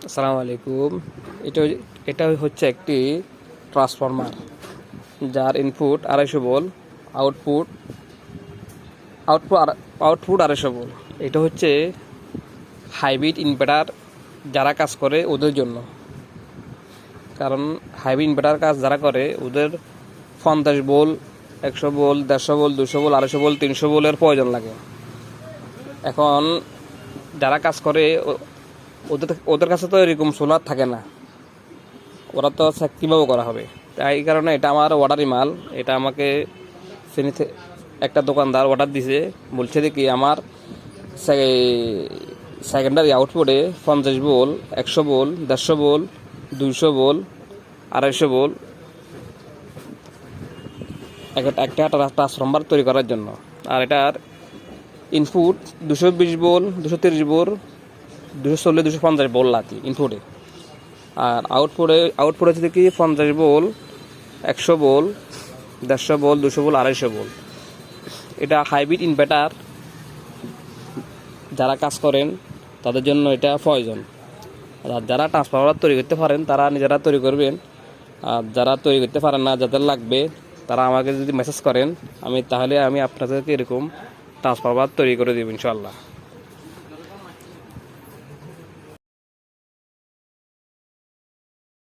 আসসালামু আলাইকুম। এটা এটা হচ্ছে একটি ট্রান্সফরমার, যার input 250 volt, output output output 250 volt. এটা হচ্ছে হাইব্রিড ইনভার্টার যারা কাজ করে ওদের জন্য। কারণ হাইব্রিড ইনভার্টার কাজ যারা করে ওদের 50 volt, 100 volt, 150 volt, 200 volt, 250 volt, 300 ভোল্টের প্রয়োজন লাগে। এখন যারা কাজ করে ওদের ওদের কাছে তো এরকম সোলার থাকে না, ওরা তো কীভাবে করা হবে। তাই এই কারণে এটা আমার অর্ডারই মাল। এটা আমাকে ফেনীতে একটা দোকানদার অর্ডার দিছে, বলছে দেখি আমার সেকেন্ডারি আউটপুটে 50 volt, 100 volt, 150 volt, 200 volt, 250 volt একটা ট্রান্সফরমার তৈরি করার জন্য। আর এটার ইনপুট 220 ভোল্ট, 230 ভোল্ট, 240, 250 ভোল্ট লাগে ইনপুটে। আর আউটপুটে হচ্ছে কি 50 volt, 100 volt, 150 volt, 200 volt, 250 volt. এটা হাইব্রিড ইনভার্টার যারা কাজ করেন তাদের জন্য এটা প্রয়োজন। আর যারা ট্রান্সফরমার তৈরি করতে পারেন তারা নিজেরা তৈরি করবেন। আর যারা তৈরি করতে পারেন না, যাদের লাগবে, তারা আমাকে যদি মেসেজ করেন তাহলে আমি আপনাদেরকে এরকম ট্রান্সফরমার তৈরি করে দেব ইনশাআল্লাহ।